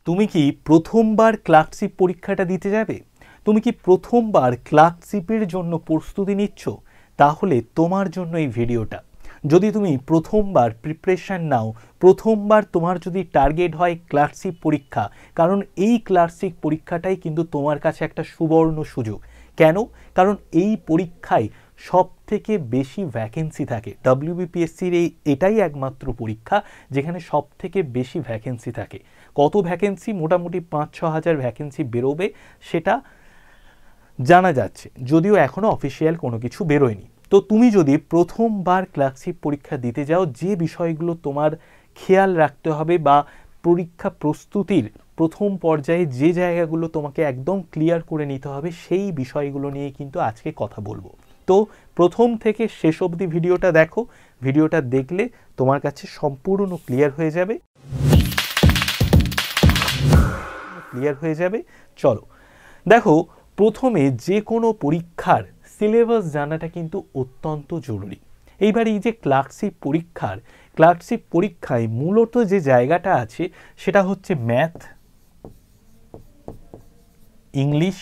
তুমি কি প্রথমবার ক্লার্কশিপ পরীক্ষাটা দিতে যাবে? তুমি কি প্রথমবার ক্লার্কশিপের জন্য প্রস্তুতি নিচ্ছ? তাহলে তোমার জন্য এই ভিডিওটা। যদি তুমি প্রথমবার প্রিপারেশন নাও, প্রথমবার তোমার যদি টার্গেট হয় ক্লার্কশিপ পরীক্ষা, কারণ এই ক্লার্কশিপ পরীক্ষাটাই কিন্তু তোমার কাছে একটা সুবর্ণ সুযোগ। কেন? কারণ এই পরীক্ষায় সব থেকে বেশি ভ্যাকেন্সি থাকে। WBPSCর এটাই একমাত্র পরীক্ষা যেখানে সব থেকে বেশি ভ্যাকেন্সি থাকে। কত ভ্যাকেন্সি? মোটামুটি 5-6 হাজার ভ্যাকেন্সি বেরোবে, সেটা জানা যাচ্ছে, যদিও এখনও অফিসিয়াল কোনো কিছু বেরোয়নি। তো তুমি যদি প্রথমবার ক্লার্কশিপ পরীক্ষা দিতে যাও, যে বিষয়গুলো তোমার খেয়াল রাখতে হবে বা পরীক্ষা প্রস্তুতির প্রথম পর্যায়ে যে জায়গাগুলো তোমাকে একদম ক্লিয়ার করে নিতে হবে, সেই বিষয়গুলো নিয়ে কিন্তু আজকে কথা বলবো। তো প্রথম থেকে শেষ অবধি ভিডিওটা দেখো। ভিডিওটা দেখলে তোমার কাছে সম্পূর্ণ ক্লিয়ার হয়ে যাবে। চলো দেখো, প্রথমে যে কোনো পরীক্ষার সিলেবাস জানাটা কিন্তু অত্যন্ত জরুরি। এইবার এই যে ক্লার্কশিপ পরীক্ষায় মূলত যে জায়গাটা আছে সেটা হচ্ছে ম্যাথ, ইংলিশ,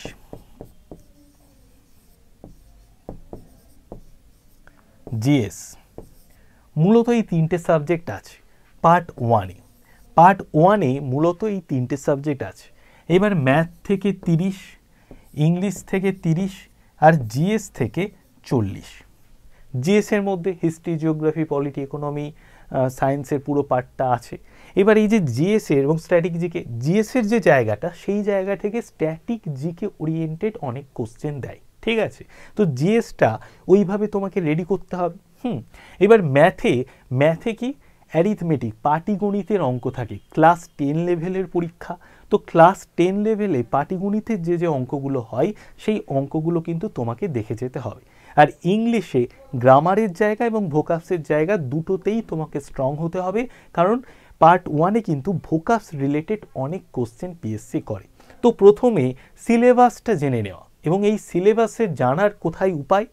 জিএস, মূলত এই তিনটে সাবজেক্ট আছে পার্ট ওয়ানে মূলত এই তিনটে সাবজেক্ট আছে। এবার ম্যাথ থেকে 30, ইংলিশ থেকে 30 আর জিএস থেকে 40। জিএসের মধ্যে হিস্ট্রি, জিওগ্রাফি, পলিটি, ইকোনমি, সায়েন্সের পুরো পার্টটা আছে। এবার এই যে জিএসের এবং স্ট্যাটিক জিকে, জিএসের যে জায়গাটা, সেই জায়গা থেকে স্ট্যাটিক জিকে ওরিয়েন্টেড অনেক কোশ্চেন দেয়, ঠিক আছে? তো জিএসটা ওইভাবে তোমাকে রেডি করতে হবে। এবার ম্যাথে কি অ্যারিথমেটিক, পাটিগণিতের অঙ্ক থাকে। ক্লাস 10 লেভেলের পরীক্ষা, তো ক্লাস 10 লেভেলে পাটিগণিতের যে অঙ্কগুলো হয় সেই অঙ্কগুলো কিন্তু তোমাকে দেখে যেতে হবে। আর ইংলিশে গ্রামারের জায়গা এবং ভোকাবসের জায়গা দুটোতেই তোমাকে স্ট্রং হতে হবে, কারণ পার্ট 1-এ কিন্তু ভোকাবস রিলেটেড অনেক কোশ্চেন পিএসসি করে। তো প্রথমে সিলেবাসটা জেনে নেওয়া, এবং এই সিলেবাসের জানার কোথায় উপায়?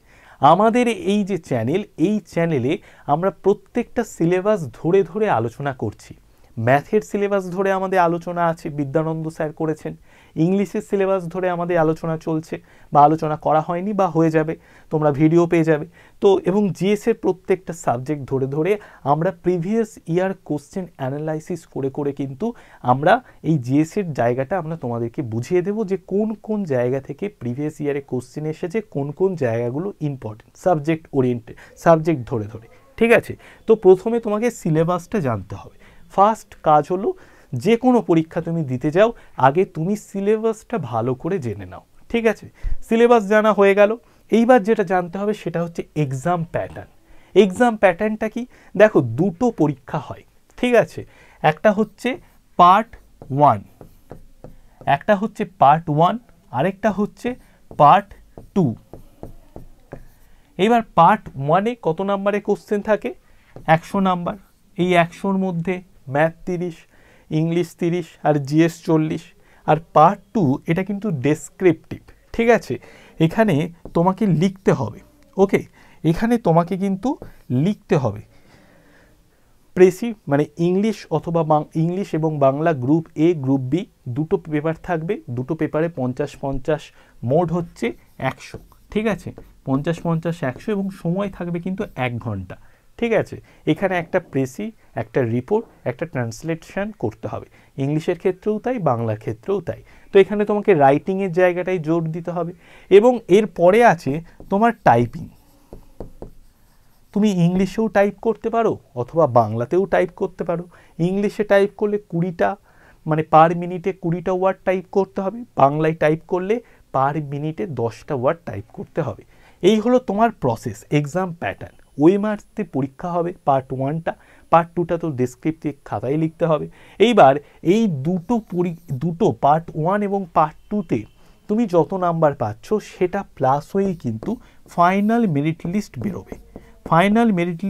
আমাদের এই যে চ্যানেল, এই চ্যানেলে আমরা প্রত্যেকটা সিলেবাস ধরে ধরে আলোচনা করছি। ম্যাথের সিলেবাস ধরে আমাদের আলোচনা আছে, বিদ্যানন্দ স্যার করেছেন। ইংলিশের সিলেবাস ধরে আমাদের আলোচনা চলছে, বা আলোচনা করা হয়নি বা হয়ে যাবে, তোমরা ভিডিও পেয়ে যাবে। তো এবং জিএসের প্রত্যেকটা সাবজেক্ট ধরে ধরে আমরা প্রিভিয়াস ইয়ার কোশ্চেন অ্যানালাইসিস করে করে কিন্তু আমরা এই জিএসের জায়গাটা আমরা তোমাদেরকে বুঝিয়ে দেবো যে কোন কোন জায়গা থেকে প্রিভিয়াস ইয়ারে কোশ্চেন এসেছে, কোন কোন জায়গাগুলো ইম্পর্টেন্ট, সাবজেক্ট ওরিয়েন্টেড, সাবজেক্ট ধরে ধরে, ঠিক আছে? তো প্রথমে তোমাকে সিলেবাসটা জানতে হবে। ফার্স্ট কাজ হলো, যে কোনো পরীক্ষা তুমি দিতে যাও, আগে তুমি সিলেবাসটা ভালো করে জেনে নাও, ঠিক আছে? সিলেবাস জানা হয়ে গেল। এইবার যেটা জানতে হবে সেটা হচ্ছে এক্সাম প্যাটার্ন। এক্সাম প্যাটার্নটা কি? দেখো, দুটো পরীক্ষা হয়, ঠিক আছে? একটা হচ্ছে পার্ট 1, আরেকটা হচ্ছে পার্ট 2। এবার পার্ট 1-এ কত নাম্বারে কোশ্চেন থাকে? 100 নাম্বার। এই 100-র মধ্যে ম্যাথ 30, ইংলিশ 30 আর জিএস 40। আর পার্ট 2 এটা কিন্তু ডেসক্রিপটিভ, ঠিক আছে? এখানে তোমাকে লিখতে হবে, ওকে? এখানে তোমাকে কিন্তু লিখতে হবে মানে ইংলিশ অথবা ইংলিশ এবং Bangla group A, group B দুটো পেপার থাকবে। দুটো পেপারে 50-50, মোট হচ্ছে 100, ঠিক আছে? 50-50-100, এবং সময় থাকবে কিন্তু 1 ঘন্টা, ঠিক আছে? এখানে একটা একটা রিপোর্ট, একটা ট্রান্সলেশন করতে হবে। ইংলিশের ক্ষেত্রেও তাই, বাংলার ক্ষেত্রেও তাই। তো এখানে তোমাকে রাইটিংয়ের জায়গাটায় জোর দিতে হবে। এবং এর পরে আছে তোমার টাইপিং। তুমি ইংলিশেও টাইপ করতে পারো অথবা বাংলাতেও টাইপ করতে পারো। ইংলিশে টাইপ করলে 20টা, মানে পার মিনিটে 20টা ওয়ার্ড টাইপ করতে হবে। বাংলায় টাইপ করলে পার মিনিটে 10টা ওয়ার্ড টাইপ করতে হবে। এই হলো তোমার প্রসেস, এক্সাম প্যাটার্ন। ওএমআরতে পরীক্ষা হবে পার্ট 1টা, পার্ট 2টা তো ডেসক্রিপটিভ খাতায় লিখতে হবে। এইবার এই দুটো পার্ট 1 এবং পার্ট 2-তে তুমি যত নাম্বার পাচ্ছ সেটা প্লাস হয়েই কিন্তু ফাইনাল মেরিট লিস্ট বেরোবে। ফাইনাল মেরিট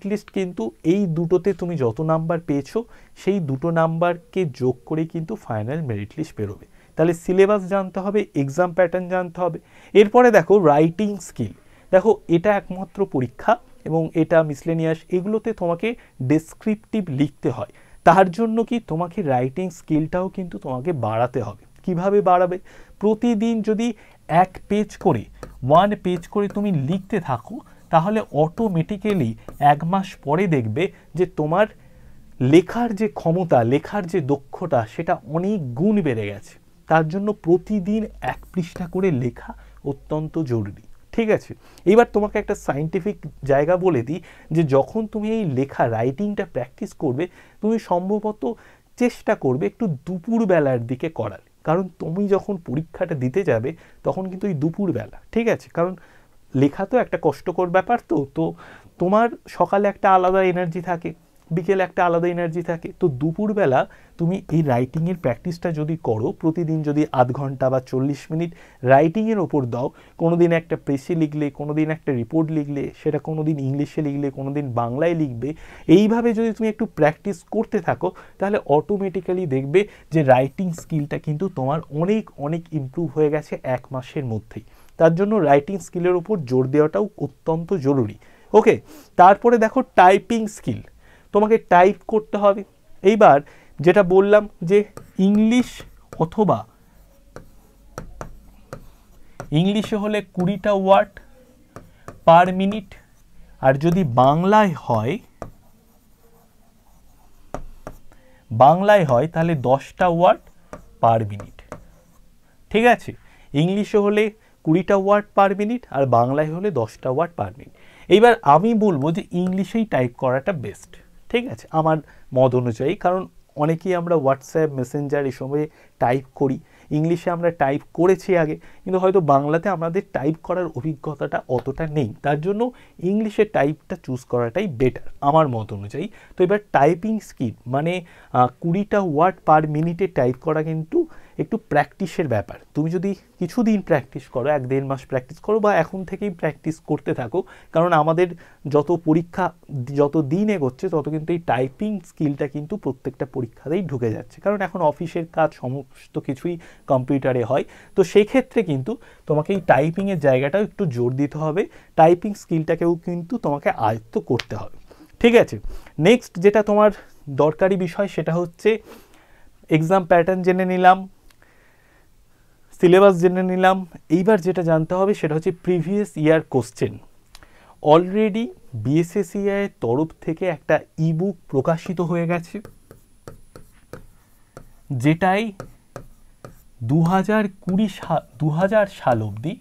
লিস্ট কিন্তু এই দুটোতে তুমি যত নাম্বার পেয়েছো সেই দুটো নাম্বারকে যোগ করে কিন্তু ফাইনাল মেরিট লিস্ট বেরোবে। তাহলে সিলেবাস জানতে হবে, এক্সাম প্যাটার্ন জানতে হবে। এরপরে দেখো রাইটিং স্কিল। দেখো, এটা একমাত্র পরীক্ষা এবং এটা মিসলেনিয়াস, এগুলোতে তোমাকে ডেসক্রিপটিভ লিখতে হয়। তার জন্য কি তোমাকে রাইটিং স্কিলটাও কিন্তু তোমাকে বাড়াতে হবে। কিভাবে বাড়াবে? প্রতিদিন যদি 1 পেজ করে তুমি লিখতে থাকো, তাহলে অটোমেটিক্যালি 1 মাস পরে দেখবে যে তোমার লেখার যে ক্ষমতা, লেখার যে দক্ষতা, সেটা অনেক গুণ বেড়ে গেছে। তার জন্য প্রতিদিন 1 পৃষ্ঠা করে লেখা অত্যন্ত জরুরি। ঠিক আছে, এবার তোমাকে একটা সায়েন্টিফিক জায়গা বলে দিই, যে যখন তুমি এই লেখা রাইটিংটা প্র্যাকটিস করবে, তুমি সম্ভবত চেষ্টা করবে একটু দুপুরবেলার দিকে করার। কারণ তুমি যখন পরীক্ষাটা দিতে যাবে তখন কিন্তু এই দুপুরবেলা, ঠিক আছে, কারণ লেখা তো একটা কষ্টকর ব্যাপার, তো তোমার সকালে একটা আলাদা এনার্জি থাকে, বিকেলে একটা আলাদা এনার্জি থাকে। তো দুপুরবেলা তুমি এই রাইটিংয়ের প্র্যাকটিসটা যদি করো, প্রতিদিন যদি আধ ঘন্টা বা 40 মিনিট রাইটিংয়ের ওপর দাও, কোনো দিন একটা প্রেসে লিখলে, কোনো দিন একটা রিপোর্ট লিখলে, সেটা কোনো দিন ইংলিশে লিখলে, কোনো দিন বাংলায় লিখবে, এইভাবে যদি তুমি একটু প্র্যাকটিস করতে থাকো, তাহলে অটোমেটিক্যালি দেখবে যে রাইটিং স্কিলটা কিন্তু তোমার অনেক অনেক ইমপ্রুভ হয়ে গেছে 1 মাসের মধ্যেই। তার জন্য রাইটিং স্কিলের উপর জোর দেওয়াটাও অত্যন্ত জরুরি। ওকে, তারপরে দেখো টাইপিং স্কিল, তোমাকে টাইপ করতে হবে। এইবার যেটা বললাম যে ইংলিশে হলে 20টা ওয়ার্ড পার মিনিট, আর যদি বাংলায় হয় তাহলে 10টা ওয়ার্ড পার মিনিট। ঠিক আছে, ইংলিশে হলে 20টা ওয়ার্ড পার মিনিট, আর বাংলায় হলে 10টা ওয়ার্ড পার মিনিট। এইবার আমি বলবো যে ইংলিশেই টাইপ করাটা বেস্ট, ঠিক আছে, আমার মত অনুযায়ী। কারণ অনেকেই আমরা হোয়াটসঅ্যাপ, মেসেঞ্জার এসবে টাইপ করি, ইংলিশে আমরা টাইপ করেছি আগে, কিন্তু হয়তো বাংলাতে আমাদের টাইপ করার অভিজ্ঞতাটা অতটা নেই। তার জন্য ইংলিশে টাইপটা চুজ করাটাই বেটার আমার মত অনুযায়ী। তো এবার টাইপিং স্কিল মানে 20টা ওয়ার্ড পার মিনিটে টাইপ করা কিন্তু একটু প্র্যাকটিসের ব্যাপার। তুমি যদি কিছুদিন প্র্যাকটিস করো, 1-1.5 মাস প্র্যাকটিস করো, বা এখন থেকেই প্র্যাকটিস করতে থাকো, কারণ আমাদের যত পরীক্ষা যত দিন এগোচ্ছে তত কিন্তু এই টাইপিং স্কিলটা কিন্তু প্রত্যেকটা পরীক্ষাতেই ঢুকে যাচ্ছে। কারণ এখন অফিসের কাজ সমস্ত কিছুই কম্পিউটারে হয়, তো সেক্ষেত্রে কিন্তু তোমাকে এই টাইপিংয়ের জায়গাটাও একটু জোর দিতে হবে, টাইপিং স্কিলটাকেও কিন্তু তোমাকে আয়ত্ত করতে হবে। ঠিক আছে, নেক্সট যেটা তোমার দরকারি বিষয় সেটা হচ্ছে এক্সাম প্যাটার্ন জেনে নিলাম, সিলেবাস জেনে নিলাম। এইবার যেটা জানতে হবে সেটা হচ্ছে previous year question. Already BSSCI এর তরফ থেকে একটা ইবুক প্রকাশিত হয়ে গেছে, যেটাই 2000 সাল অবধি,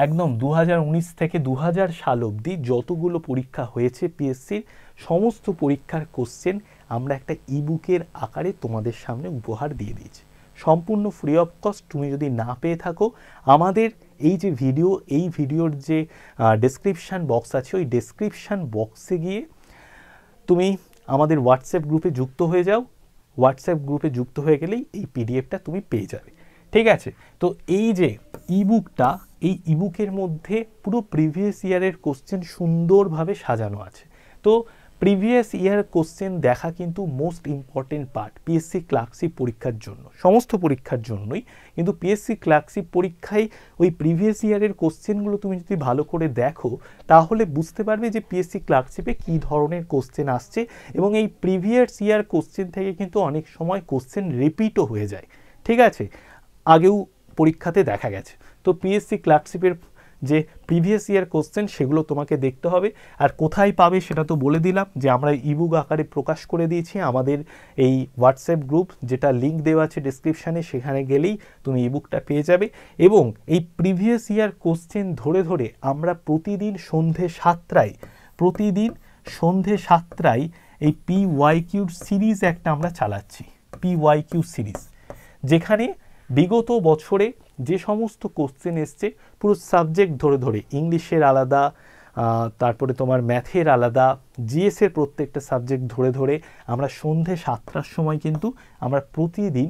একদম 2019 থেকে 2000 সাল অবধি যতগুলো পরীক্ষা হয়েছে পিএসসির সমস্ত পরীক্ষার কোশ্চেন আমরা একটা ইবুকের আকারে তোমাদের সামনে উপহার দিয়ে দিয়েছি, সম্পূর্ণ ফ্রি অফ কস্ট। তুমি যদি না পেয়ে থাকো, আমাদের এই যে এই ভিডিওর যে ডেসক্রিপশান বক্স আছে, ওই ডেসক্রিপশান বক্সে গিয়ে তুমি আমাদের হোয়াটসঅ্যাপ গ্রুপে যুক্ত হয়ে যাও। হোয়াটসঅ্যাপ গ্রুপে যুক্ত হয়ে গেলেই এই পিডিএফটা তুমি পেয়ে যাবে। ঠিক আছে, তো এই যে ইবুকটা, এই ইবুকের মধ্যে পুরো প্রিভিয়াস ইয়ারের কোশ্চেন সুন্দরভাবে সাজানো আছে। তো প্রিভিয়াস ইয়ার কোশ্চেন দেখা কিন্তু most important part PSC clerkship পরীক্ষার জন্য, সমস্ত পরীক্ষার জন্যই, কিন্তু পিএসসি ক্লার্কশিপ পরীক্ষায় ওই প্রিভিয়াস ইয়ারের কোশ্চেনগুলো তুমি যদি ভালো করে দেখো, তাহলে বুঝতে পারবে যে পিএসসি ক্লার্কশিপে কী ধরনের কোশ্চেন আসছে, এবং এই প্রিভিয়াস ইয়ার কোশ্চেন থেকে কিন্তু অনেক সময় কোশ্চেন রিপিটও হয়ে যায়। ঠিক আছে, আগেও পরীক্ষাতে দেখা গেছে। তো পিএসসি ক্লার্কশিপের যে প্রিভিয়াস ইয়ার কোশ্চেন সেগুলো তোমাকে দেখতে হবে। আর কোথায় পাবে সেটা তো বলে দিলাম, যে আমরা ইবুক আকারে প্রকাশ করে দিয়েছি আমাদের এই হোয়াটসঅ্যাপ গ্রুপ, যেটা লিঙ্ক দেওয়া আছে ডেসক্রিপশানে, সেখানে গেলেই তুমি ইবুকটা পেয়ে যাবে। এবং এই প্রিভিয়াস ইয়ার কোশ্চেন ধরে ধরে আমরা প্রতিদিন সন্ধে 7টায় এই PYQ সিরিজ একটা আমরা চালাচ্ছি, PYQ সিরিজ, যেখানে বিগত বছরে যে সমস্ত কোশ্চেন এসছে পুরো সাবজেক্ট ধরে ধরে, ইংলিশের আলাদা, তারপরে তোমার ম্যাথের আলাদা, জিএসের প্রত্যেকটা সাবজেক্ট ধরে ধরে আমরা সন্ধে 7টার সময় কিন্তু আমরা প্রতিদিন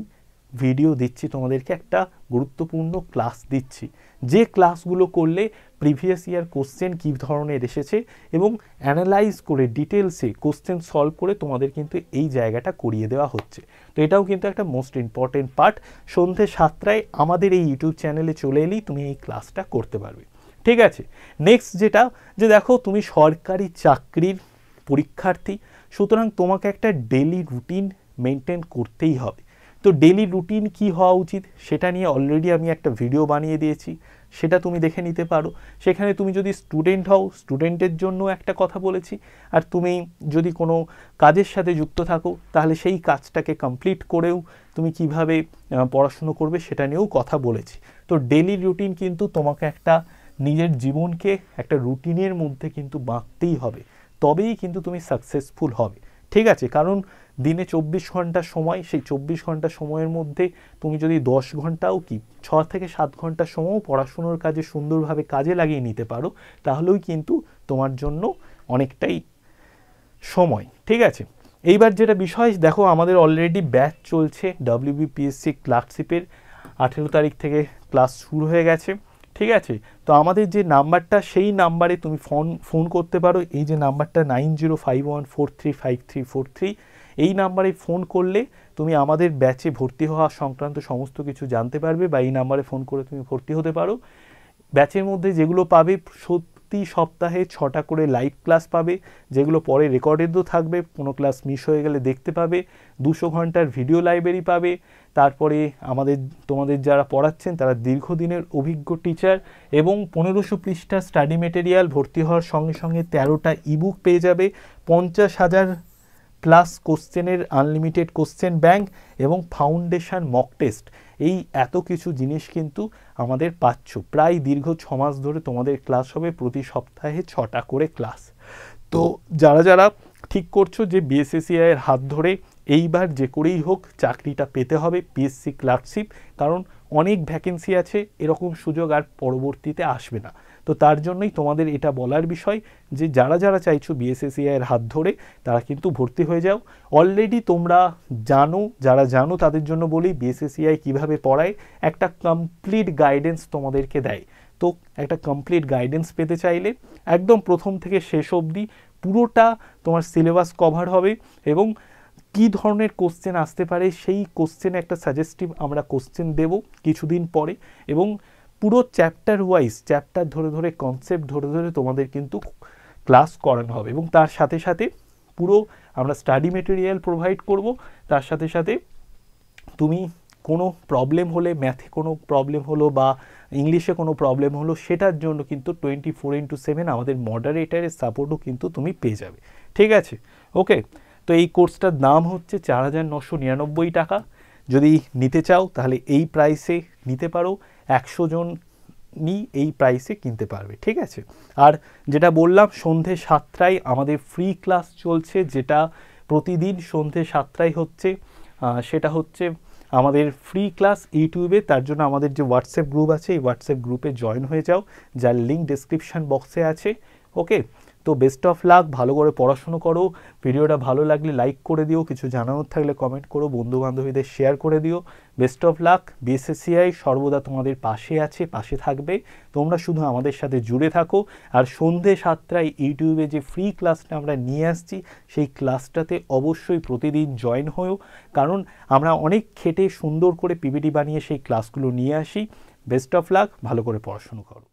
ভিডিও দিচ্ছি, তোমাদেরকে একটা গুরুত্বপূর্ণ ক্লাস দিচ্ছি, যে ক্লাসগুলো করলে প্রিভিয়াস ইয়ার কোশ্চেন কী ধরনের এসেছে এবং অ্যানালাইজ করে ডিটেলসে কোশ্চেন সলভ করে তোমাদের কিন্তু এই জায়গাটা করিয়ে দেওয়া হচ্ছে। তো এটাও কিন্তু একটা মোস্ট ইম্পর্টেন্ট পার্ট। সন্ধে 7টায় আমাদের এই ইউটিউব চ্যানেলে চলে এলেই তুমি এই ক্লাসটা করতে পারবে। ঠিক আছে। নেক্সট যেটা, যে দেখো তুমি সরকারি চাকরির পরীক্ষার্থী, সুতরাং তোমাকে একটা ডেলি রুটিন মেনটেন করতেই হবে। তো ডেলি রুটিন কি হওয়া উচিত সেটা নিয়ে অলরেডি আমি একটা ভিডিও বানিয়ে দিয়েছি, সেটা তুমি দেখে নিতে পারো। সেখানে তুমি যদি স্টুডেন্ট হও, স্টুডেন্টের জন্য একটা কথা বলেছি, আর তুমি যদি কোনো কাজের সাথে যুক্ত থাকো তাহলে সেই কাজটাকে কমপ্লিট করেও তুমি কিভাবে পড়াশুনো করবে সেটা নিয়েও কথা বলেছি। তো ডেলি রুটিন কিন্তু তোমাকে একটা নিজের জীবনকে একটা রুটিনের মধ্যে কিন্তু বাঁধতেই হবে, তবেই কিন্তু তুমি সাকসেসফুল হবে। ঠিক আছে, কারণ দিনে 24 ঘন্টা সময়, সেই 24 ঘন্টা সময়ের মধ্যে তুমি যদি 10 ঘন্টাও কি 6 থেকে 7 ঘন্টা সময়ও পড়াশুনোর কাজে সুন্দরভাবে কাজে লাগিয়ে নিতে পারো, তাহলেও কিন্তু তোমার জন্য অনেকটাই সময়। ঠিক আছে, এইবার যেটা বিষয় দেখো, আমাদের অলরেডি ব্যাচ চলছে WBPSC ক্লার্কশিপের, 18 তারিখ থেকে ক্লাস শুরু হয়ে গেছে। ঠিক আছে, তো আমাদের যে নাম্বারটা, সেই নাম্বারে তুমি ফোন করতে পারো। এই যে নাম্বারটা 9051435343, এই নাম্বারে ফোন করলে তুমি আমাদের ব্যাচে ভর্তি হওয়া সংক্রান্ত সমস্ত কিছু জানতে পারবে, বা এই নাম্বারে ফোন করে তুমি ভর্তি হতে পারো। ব্যাচের মধ্যে যেগুলো পাবে, প্রতি সপ্তাহে 6টা করে লাইভ ক্লাস পাবে, যেগুলো পরে রেকর্ডেডও থাকবে, কোনো ক্লাস মিস হয়ে গেলে দেখতে পাবে। 200 ঘন্টার ভিডিও লাইব্রেরি পাবে। তারপরে তোমাদের যারা পড়াচ্ছেন তারা দীর্ঘদিনের অভিজ্ঞ টিচার, এবং 1500 পৃষ্ঠা স্টাডি মেটেরিয়াল। ভর্তি হওয়ার সঙ্গে সঙ্গে 13টা ইবুক পেয়ে যাবে, 50,000 প্লাস কোশ্চেনের আনলিমিটেড কোশ্চেন ব্যাংক, এবং ফাউন্ডেশন মক টেস্ট। এই এত কিছু জিনিস কিন্তু আমাদের পাচ্ছ। প্রায় দীর্ঘ 6 মাস ধরে তোমাদের ক্লাস হবে, প্রতি সপ্তাহে 6টা করে ক্লাস। তো যারা যারা ঠিক করছো যে BSSCI এর হাত ধরে এইবার যে করেই হোক চাকরিটা পেতে হবে PSC ক্লার্কশিপ, কারণ অনেক ভ্যাকেন্সি আছে, এরকম সুযোগ আর পরবর্তীতে আসবে না। তো তার জন্যই তোমাদের এটা বলার বিষয় যে যারা যারা চাইছো BSSCI এর হাত ধরে তারা কিন্তু ভর্তি হয়ে যাও। অলরেডি তোমরা জানো, যারা জানো তাদের জন্য বলি, BSSCI কিভাবে পড়ায় একটা কমপ্লিট গাইডেন্স তোমাদেরকে দেয়। তো একটা কমপ্লিট গাইডেন্স পেতে চাইলে একদম প্রথম থেকে শেষ অবধি পুরোটা তোমার সিলেবাস কভার হবে, এবং কি ধরনের কোশ্চেন আসতে পারে সেই কোশ্চেনে একটা সাজেস্টিভ আমরা কোশ্চেন দেব কিছুদিন পরে, এবং পুরো চ্যাপ্টার ওয়াইজ, চ্যাপ্টার ধরে ধরে, কনসেপ্ট ধরে ধরে তোমাদের কিন্তু ক্লাস করানো হবে, এবং তার সাথে সাথে পুরো আমরা স্টাডি মেটেরিয়াল প্রোভাইড করব। তার সাথে সাথে তুমি কোনো প্রবলেম হলে, ম্যাথে কোনো প্রবলেম হলো বা ইংলিশে কোনো প্রবলেম হলো, সেটার জন্য কিন্তু 24/7 আমাদের মডারেটারের সাপোর্টও কিন্তু তুমি পেয়ে যাবে। ঠিক আছে, ওকে। তো এই কোর্সটার দাম হচ্ছে 4,999 টাকা। যদি নিতে চাও তাহলে এই প্রাইসে নিতে পারো, 100 জন এই প্রাইসে কিনতে পারবে। ঠিক আছে, আর যেটা বললাম সন্ধে 7টায় আমাদের ফ্রি ক্লাস চলছে, যেটা প্রতিদিন সন্ধে 7টায় হচ্ছে। সেটা হচ্ছে আমাদের ফ্রি ক্লাস ইউটিউবে। তার জন্য আমাদের যে হোয়াটসঅ্যাপ গ্রুপ আছে, এই হোয়াটসঅ্যাপ গ্রুপে জয়েন হয়ে যাও, যার লিঙ্ক ডেসক্রিপশন বক্সে আছে। ওকে, তো বেস্ট অফ লাক, ভালো করে পড়াশুনো করো। ভিডিওটা ভালো লাগলে লাইক করে দিও, কিছু জানানোর থাকলে কমেন্ট করো, বন্ধু বান্ধবীদের শেয়ার করে দিও। Best of luck. BSSCI সর্বদা তোমাদের পাশে আছে, পাশে থাকবে। তোমরা শুধু আমাদের সাথে জুড়ে থাকো। আর সন্ধে 7টায় ইউটিউবে যে ফ্রি ক্লাসটা আমরা নিয়ে আসছি, সেই ক্লাসটাতে অবশ্যই প্রতিদিন জয়েন হও, কারণ আমরা অনেক খেটে সুন্দর করে PPT বানিয়ে সেই ক্লাসগুলো নিয়ে আসি। বেস্ট অফ লাক, ভালো করে পড়াশুনো করো।